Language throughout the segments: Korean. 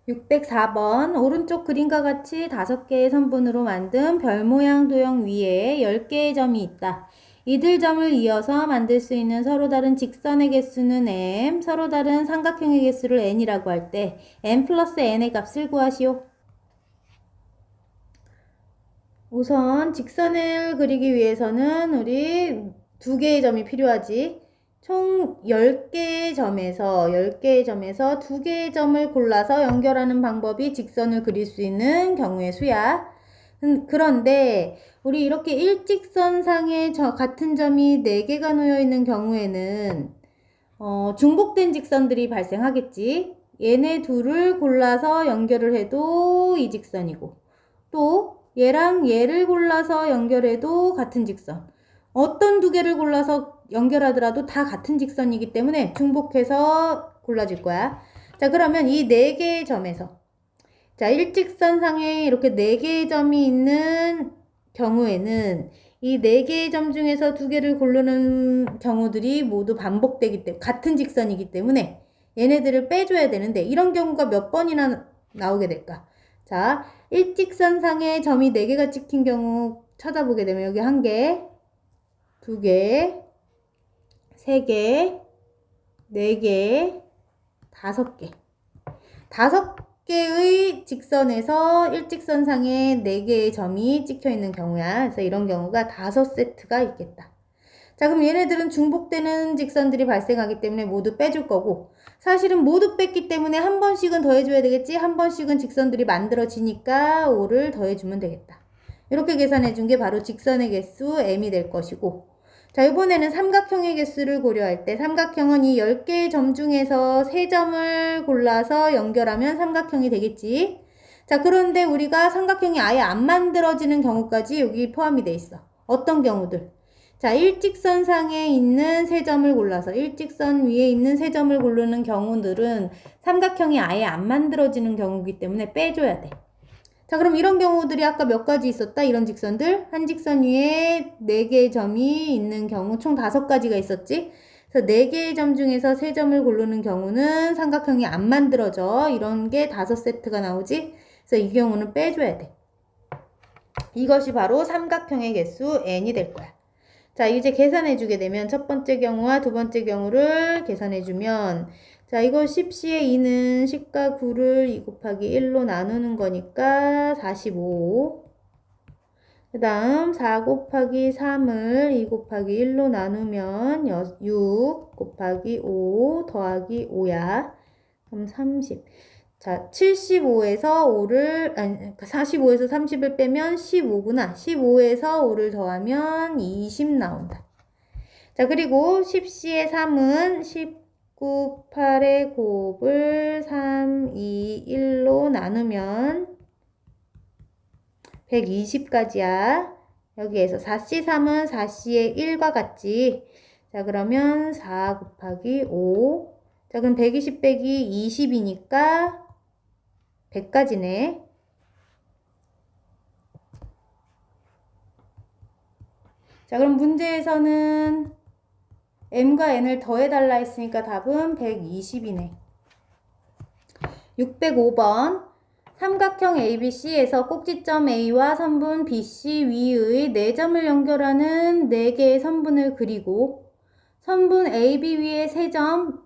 604번 오른쪽 그림과 같이 5개의 선분으로 만든 별 모양 도형 위에 10개의 점이 있다. 이들 점을 이어서 만들 수 있는 서로 다른 직선의 개수는 m, 서로 다른 삼각형의 개수를 n이라고 할 때 n 플러스 n의 값을 구하시오. 우선 직선을 그리기 위해서는 우리 2개의 점이 필요하지. 총 10개의 점에서 2개의 점을 골라서 연결하는 방법이 직선을 그릴 수 있는 경우의 수야. 그런데 우리 이렇게 일직선상에 같은 점이 4개가 놓여 있는 경우에는 중복된 직선들이 발생하겠지. 얘네 둘을 골라서 연결을 해도 이 직선이고, 또 얘랑 얘를 골라서 연결해도 같은 직선. 어떤 2개를 골라서 연결하더라도 다 같은 직선이기 때문에 중복해서 골라줄 거야. 자, 그러면 이 4개의 점에서, 자, 일직선상에 이렇게 4개의 점이 있는 경우에는 이 4개의 점 중에서 2개를 고르는 경우들이 모두 반복되기 때문에, 같은 직선이기 때문에 얘네들을 빼줘야 되는데, 이런 경우가 몇 번이나 나오게 될까? 자, 일직선상에 점이 4개가 찍힌 경우 찾아보게 되면 여기 1개, 2개, 3개, 4개, 5개. 5개의 직선에서 일직선상에 4개의 점이 찍혀 있는 경우야. 그래서 이런 경우가 5세트가 있겠다. 자, 그럼 얘네들은 중복되는 직선들이 발생하기 때문에 모두 빼줄 거고, 사실은 모두 뺐기 때문에 한 번씩은 더해줘야 되겠지? 한 번씩은 직선들이 만들어지니까 5를 더해주면 되겠다. 이렇게 계산해준 게 바로 직선의 개수 m이 될 것이고, 자, 이번에는 삼각형의 개수를 고려할 때 삼각형은 이 10개의 점 중에서 3점을 골라서 연결하면 삼각형이 되겠지. 자, 그런데 우리가 삼각형이 아예 안 만들어지는 경우까지 여기 포함이 돼 있어. 어떤 경우들? 자, 일직선상에 있는 3점을 골라서 일직선 위에 있는 3점을 고르는 경우들은 삼각형이 아예 안 만들어지는 경우이기 때문에 빼줘야 돼. 자, 그럼 이런 경우들이 아까 몇 가지 있었다? 이런 직선들. 한 직선 위에 4개의 점이 있는 경우 총 5가지가 있었지? 그래서 4개의 점 중에서 3점을 고르는 경우는 삼각형이 안 만들어져. 이런 게 5세트가 나오지? 그래서 이 경우는 빼줘야 돼. 이것이 바로 삼각형의 개수 n이 될 거야. 자, 이제 계산해주게 되면 첫 번째 경우와 두 번째 경우를 계산해주면, 자, 이거 10C의 2는 10과 9를 2 곱하기 1로 나누는 거니까 45. 그 다음 4 곱하기 3을 2 곱하기 1로 나누면 6 곱하기 5 더하기 5야. 그럼 30. 자, 75에서 5를, 아니, 45에서 30을 빼면 15구나. 15에서 5를 더하면 20 나온다. 자, 그리고 10C의 3은 19, 8의 곱을 3, 2, 1로 나누면 120까지야. 여기에서 4C 3은 4C의 1과 같지. 자, 그러면 4 곱하기 5. 자, 그럼 120 빼기 20이니까 100까지네. 자, 그럼 문제에서는 m과 n을 더해달라 했으니까 답은 120이네. 605번 삼각형 ABC에서 꼭지점 A와 선분 BC 위의 4점을 연결하는 4개의 선분을 그리고 선분 AB 위에 3점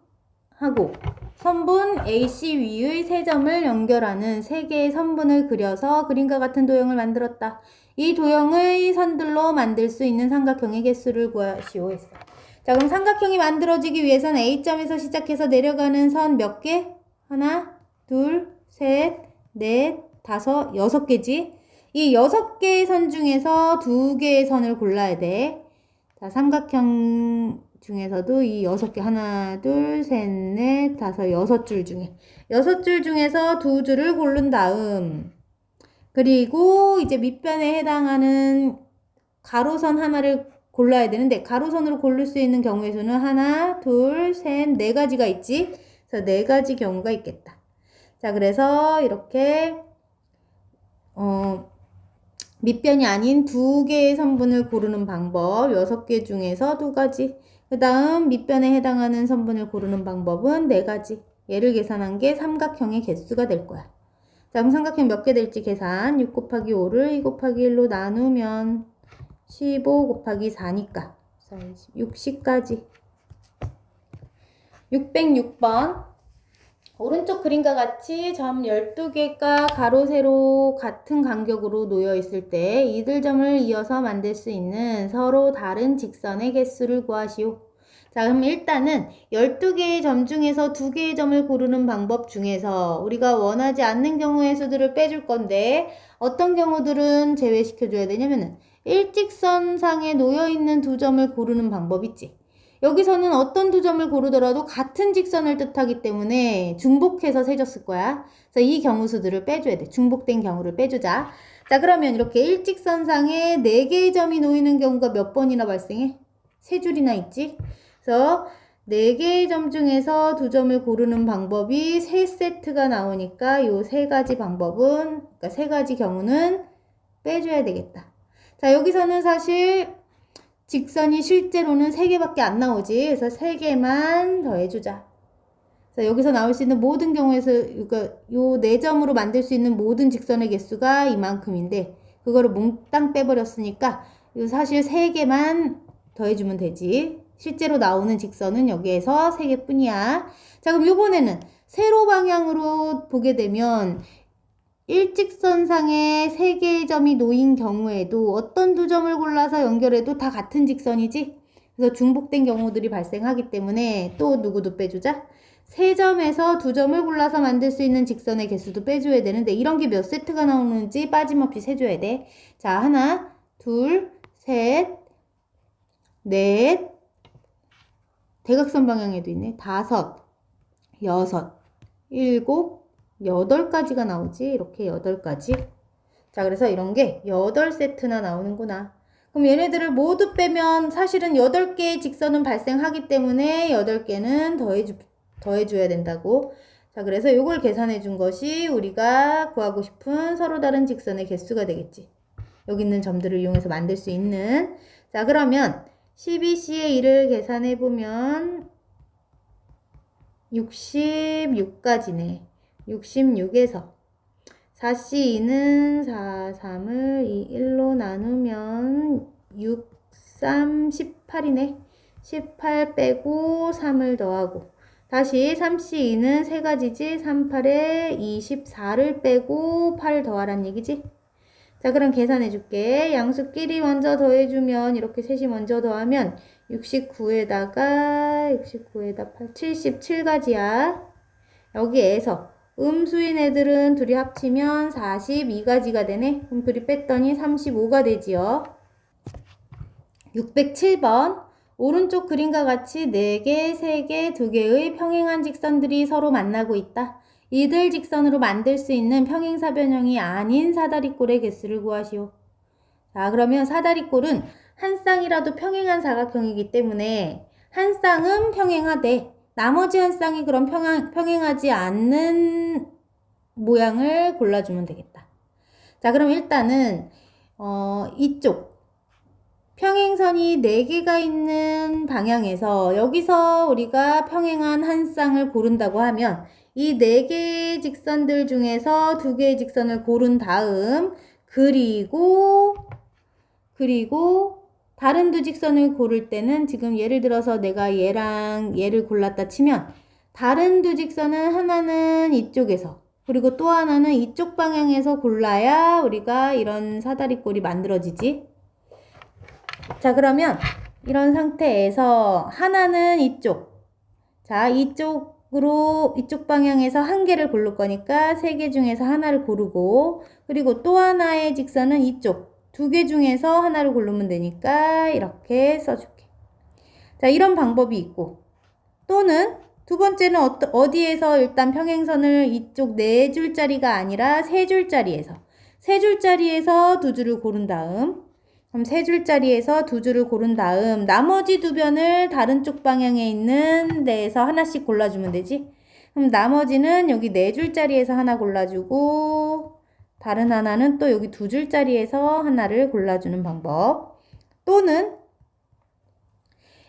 하고 선분 AC 위의 3점을 연결하는 3개의 선분을 그려서 그림과 같은 도형을 만들었다. 이 도형의 선들로 만들 수 있는 삼각형의 개수를 구하시오 했어. 자, 그럼 삼각형이 만들어지기 위해서는 A점에서 시작해서 내려가는 선 몇 개? 하나, 둘, 셋, 넷, 다섯, 6개지? 이 6개의 선 중에서 2개의 선을 골라야 돼. 자, 삼각형 중에서도 이 6개, 하나, 둘, 셋, 넷, 다섯, 6줄 중에 6줄 중에서 2줄을 고른 다음, 그리고 이제 밑변에 해당하는 가로선 하나를 골라야 되는데, 가로선으로 고를 수 있는 경우의 수는 하나, 둘, 셋, 4가지가 있지. 그래서 4가지 경우가 있겠다. 자, 그래서 이렇게 밑변이 아닌 2개의 선분을 고르는 방법, 6개 중에서 2가지. 그 다음 밑변에 해당하는 선분을 고르는 방법은 4가지. 얘를 계산한 게 삼각형의 개수가 될 거야. 자, 그럼 삼각형 몇 개 될지 계산. 6 곱하기 5를 2 곱하기 1로 나누면 15 곱하기 4니까 60까지. 606번. 오른쪽 그림과 같이 점 12개가 가로, 세로 같은 간격으로 놓여 있을 때 이들 점을 이어서 만들 수 있는 서로 다른 직선의 개수를 구하시오. 자, 그럼 일단은 12개의 점 중에서 2개의 점을 고르는 방법 중에서 우리가 원하지 않는 경우의 수들을 빼줄 건데 어떤 경우들은 제외시켜줘야 되냐면은 일직선상에 놓여있는 두 점을 고르는 방법 있지. 여기서는 어떤 두 점을 고르더라도 같은 직선을 뜻하기 때문에 중복해서 세줬을 거야. 그래서 이 경우수들을 빼줘야 돼. 중복된 경우를 빼주자. 자, 그러면 이렇게 일직선상에 4개의 점이 놓이는 경우가 몇 번이나 발생해? 3줄이나 있지? 그래서 4개의 점 중에서 두 점을 고르는 방법이 3세트가 나오니까 요 3가지 방법은, 그러니까 3가지 경우는 빼줘야 되겠다. 자, 여기서는 사실 직선이 실제로는 3개밖에 안 나오지. 그래서 3개만 더해주자. 그래서 여기서 나올 수 있는 모든 경우에서, 그러니까 요 4점으로 만들 수 있는 모든 직선의 개수가 이만큼인데, 그거를 몽땅 빼버렸으니까, 요 사실 3개만 더해주면 되지. 실제로 나오는 직선은 여기에서 3개 뿐이야. 자, 그럼 요번에는 세로 방향으로 보게 되면, 일직선상에 3개의 점이 놓인 경우에도 어떤 두 점을 골라서 연결해도 다 같은 직선이지? 그래서 중복된 경우들이 발생하기 때문에 또 누구도 빼주자. 3점에서 2점을 골라서 만들 수 있는 직선의 개수도 빼줘야 되는데 이런 게 몇 세트가 나오는지 빠짐없이 세줘야 돼. 자, 하나, 둘, 셋, 넷, 대각선 방향에도 있네. 5, 6, 7, 8가지가 나오지. 이렇게 8가지. 자, 그래서 이런 게 8세트나 나오는구나. 그럼 얘네들을 모두 빼면 사실은 8개의 직선은 발생하기 때문에 8개는 더해줘야 된다고. 자, 그래서 이걸 계산해 준 것이 우리가 구하고 싶은 서로 다른 직선의 개수가 되겠지. 여기 있는 점들을 이용해서 만들 수 있는. 자, 그러면 12C의 1을 계산해 보면 66까지네. 66에서 4C2는 4, 3을 2, 1로 나누면 6, 3, 18이네. 18 빼고 3을 더하고 다시 3C2는 3가지지. 3, 8에 24를 빼고 8 더하란 얘기지. 자, 그럼 계산해 줄게. 양수끼리 먼저 더해주면 이렇게 셋이 먼저 더하면 69에다가 8, 77가지야. 여기에서 음수인 애들은 둘이 합치면 42가지가 되네. 그럼 둘이 뺐더니 35가 되지요. 607번. 오른쪽 그림과 같이 4개, 3개, 2개의 평행한 직선들이 서로 만나고 있다. 이들 직선으로 만들 수 있는 평행사변형이 아닌 사다리꼴의 개수를 구하시오. 자, 그러면 사다리꼴은 한 쌍이라도 평행한 사각형이기 때문에 한 쌍은 평행하되 나머지 한 쌍이 그럼 평행하지 않는 모양을 골라주면 되겠다. 자, 그럼 일단은 이쪽 평행선이 4개가 있는 방향에서 여기서 우리가 평행한 한 쌍을 고른다고 하면 이 4개의 직선들 중에서 2개의 직선을 고른 다음 그리고 다른 두 직선을 고를 때는 지금 예를 들어서 내가 얘랑 얘를 골랐다 치면 다른 두 직선은 하나는 이쪽에서 그리고 또 하나는 이쪽 방향에서 골라야 우리가 이런 사다리꼴이 만들어지지. 자, 그러면 이런 상태에서 하나는 이쪽. 자, 이쪽 방향에서 한 개를 고를 거니까 3개 중에서 하나를 고르고 그리고 또 하나의 직선은 이쪽. 2개 중에서 하나를 고르면 되니까 이렇게 써줄게. 자, 이런 방법이 있고 또는 두 번째는 어디에서 일단 평행선을 이쪽 4줄짜리가 아니라 3줄짜리에서 3줄짜리에서 2줄을 고른 다음 그럼 3줄짜리에서 2줄을 고른 다음 나머지 2변을 다른 쪽 방향에 있는 데에서 하나씩 골라주면 되지. 그럼 나머지는 여기 4줄짜리에서 하나 골라주고 다른 하나는 또 여기 2줄짜리에서 하나를 골라주는 방법. 또는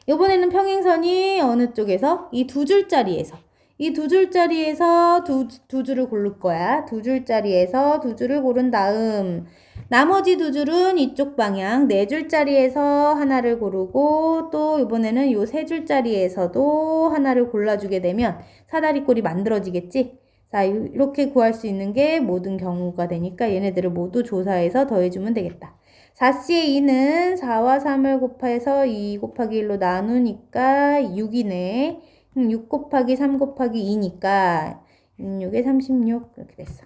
이번에는 평행선이 어느 쪽에서? 이 2줄짜리에서 이 두 줄짜리에서 두 줄을 고를 거야. 두 줄짜리에서 두 줄을 고른 다음 나머지 두 줄은 이쪽 방향 네 줄짜리에서 하나를 고르고 또 이번에는 요 세 줄짜리에서도 하나를 골라주게 되면 사다리꼴이 만들어지겠지? 자, 이렇게 구할 수 있는 게 모든 경우가 되니까 얘네들을 모두 조사해서 더해주면 되겠다. 4C의 2는 4와 3을 곱해서 2 곱하기 1로 나누니까 6이네. 6 곱하기 3 곱하기 2니까 6에 36 이렇게 됐어.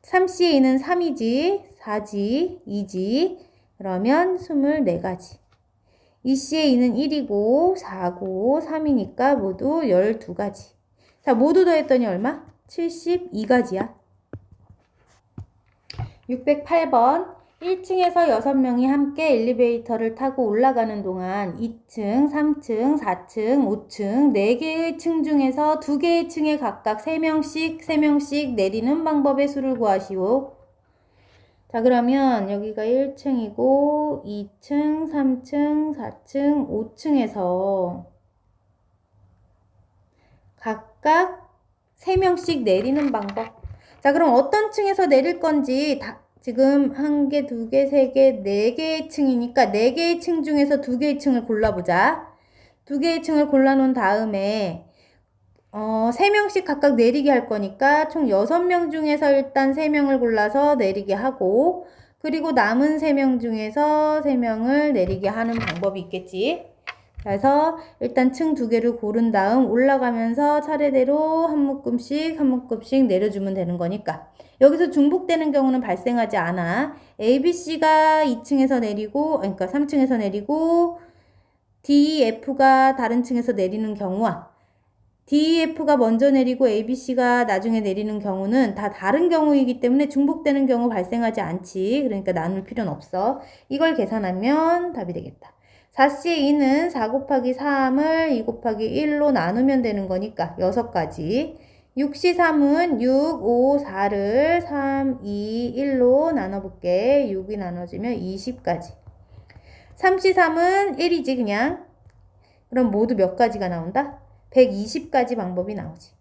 3C의 2는 3이지, 4지, 2지. 그러면 24가지. 2C의 2는 1이고 4고 3이니까 모두 12가지. 자, 모두 더했더니 얼마? 72가지야. 608번 1층에서 6명이 함께 엘리베이터를 타고 올라가는 동안 2층, 3층, 4층, 5층 4개의 층 중에서 2개의 층에 각각 3명씩 내리는 방법의 수를 구하시오. 자, 그러면 여기가 1층이고 2층, 3층, 4층, 5층에서 각각 3명씩 내리는 방법. 자, 그럼 어떤 층에서 내릴 건지 지금 1개, 2개, 3개, 4개의 층이니까 4개의 층 중에서 2개의 층을 골라보자. 2개의 층을 골라놓은 다음에 3명씩 각각 내리게 할 거니까 총 6명 중에서 일단 3명을 골라서 내리게 하고 그리고 남은 3명 중에서 3명을 내리게 하는 방법이 있겠지. 그래서 일단 층 2개를 고른 다음 올라가면서 차례대로 한 묶음씩 내려주면 되는 거니까 여기서 중복되는 경우는 발생하지 않아. ABC가 2층에서 내리고 그러니까 3층에서 내리고 DEF가 다른 층에서 내리는 경우와 DEF가 먼저 내리고 ABC가 나중에 내리는 경우는 다 다른 경우이기 때문에 중복되는 경우 발생하지 않지. 그러니까 나눌 필요는 없어. 이걸 계산하면 답이 되겠다. 4C의 2는 4 곱하기 3을 2 곱하기 1로 나누면 되는 거니까 6가지. 6C 3은 6, 5, 4를 3, 2, 1로 나눠볼게. 6이 나눠지면 20가지. 3C 3은 1이지 그냥. 그럼 모두 몇 가지가 나온다? 120가지 방법이 나오지.